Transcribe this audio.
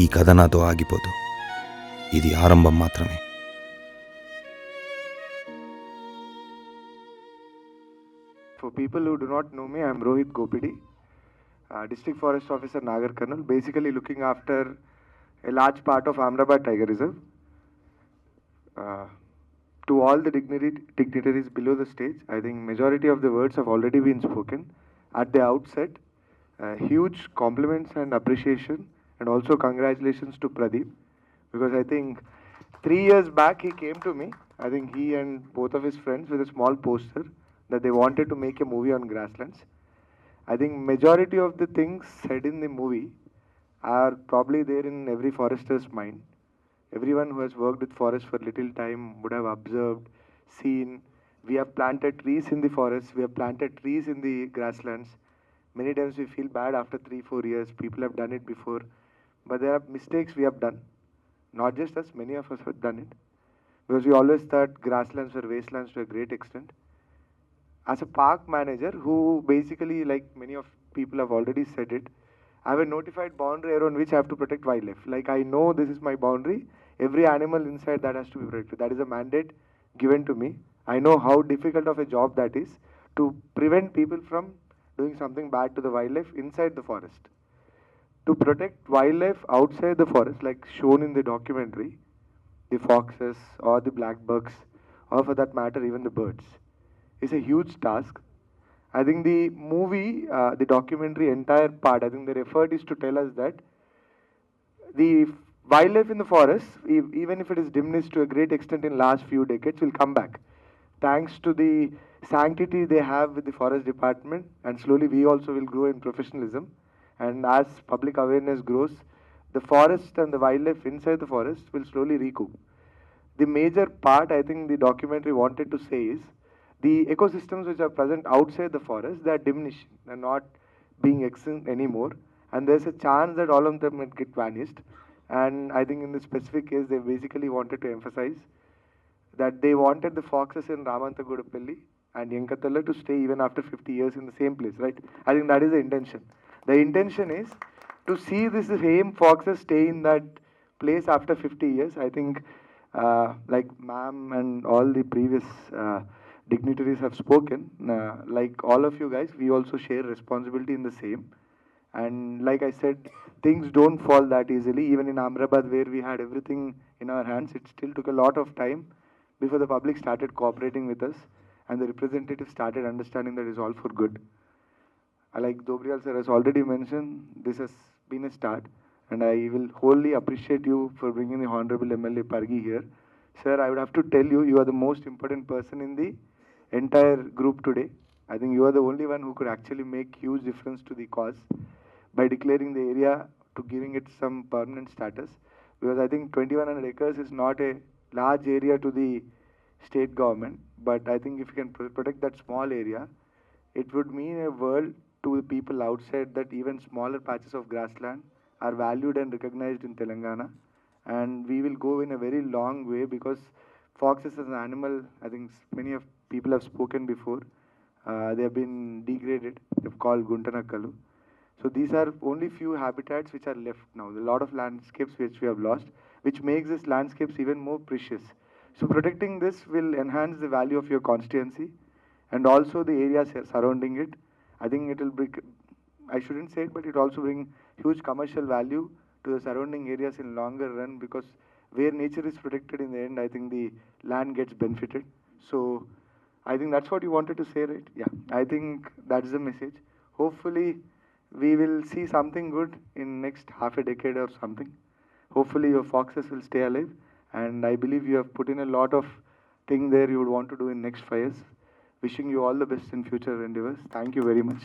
ఈ కథ నాతో ఆగిపోదు. ఇది ఆరంభం మాత్రమే. For people who do not know me, I am Rohith Gopidi, District Forest Officer, Nagar Karnal, basically looking after a large part of Amrabad Tiger Reserve. To all the dignitaries below the stage, I think majority of the words have already been spoken. At the outset, huge compliments and appreciation, and also congratulations to Pradeep, because I think 3 years back he came to me. I think he and both of his friends with a small poster that they wanted to make a movie on grasslands. I think majority of the things said in the movie are probably there in every forester's mind. Everyone who has worked with forest for little time would have observed, seen. We have planted trees in the forest, we have planted trees in the grasslands. Many times we feel bad after 3-4 years. People have done it before, but there are mistakes we have done. Not just us, many of us have done it. Because we always thought grasslands were wastelands to a great extent. As a park manager, who basically, like many of people have already said it, I have a notified boundary around which I have to protect wildlife. Like I know this is my boundary, every animal inside that has to be protected. That is a mandate given to me. I know how difficult of a job that is to prevent people from doing something bad to the wildlife inside the forest. To protect wildlife outside the forest, like shown in the documentary, the foxes or the black bucks, or for that matter even the birds, is a huge task. I think the movie, the documentary entire part, I think their effort is to tell us that the wildlife in the forest, even if it is diminished to a great extent in last few decades, will come back. Thanks to the sanctity they have with the forest department, and slowly we also will grow in professionalism. And as public awareness grows, the forest and the wildlife inside the forest will slowly recoup. The major part I think the documentary wanted to say is the ecosystems which are present outside the forest, they are diminishing, they are not being extinct anymore, and there's a chance that all of them might get vanished. And I think in this specific case, they basically wanted to emphasize that they wanted the foxes in Ramantagudapalli and Yankatala to stay even after 50 years in the same place, right? I think that is the intention. The intention is to see this same foxes stay in that place after 50 years. I think like ma'am and all the previous dignitaries have spoken, like all of you guys, we also share responsibility in the same. And like I said, things don't fall that easily. Even in Amrabad, where we had everything in our hands, it still took a lot of time before the public started cooperating with us and the representatives started understanding that it's all for good. Like Dobriyal sir has already mentioned, this has been a start, and I will wholly appreciate you for bringing the Honorable MLA Pargi here. Sir, I would have to tell you, you are the most important person in the entire group today. I think you are the only one who could actually make huge difference to the cause by declaring the area to giving it some permanent status. Because I think 2100 acres is not a large area to the state government, but I think if you can protect that small area, it would mean a world to the people outside that even smaller patches of grassland are valued and recognized in Telangana. And we will go in a very long way, because foxes as an animal, I think many of people have spoken before, they have been degraded, they've called Guntanakkalu. So these are only few habitats which are left now. A lot of landscapes which we have lost, which makes these landscapes even more precious. So protecting this will enhance the value of your constituency and also the areas surrounding it. I think it will bring, I shouldn't say it, but it also bring huge commercial value to the surrounding areas in longer run, because where nature is protected in the end, I think the land gets benefited. So I think that's what you wanted to say, right? Yeah, I think that's the message. Hopefully we will see something good in next half a decade or something. Hopefully your foxes will stay alive, and I believe you have put in a lot of thing there you would want to do in next 5 years. Wishing you all the best in future endeavors. Thank you very much.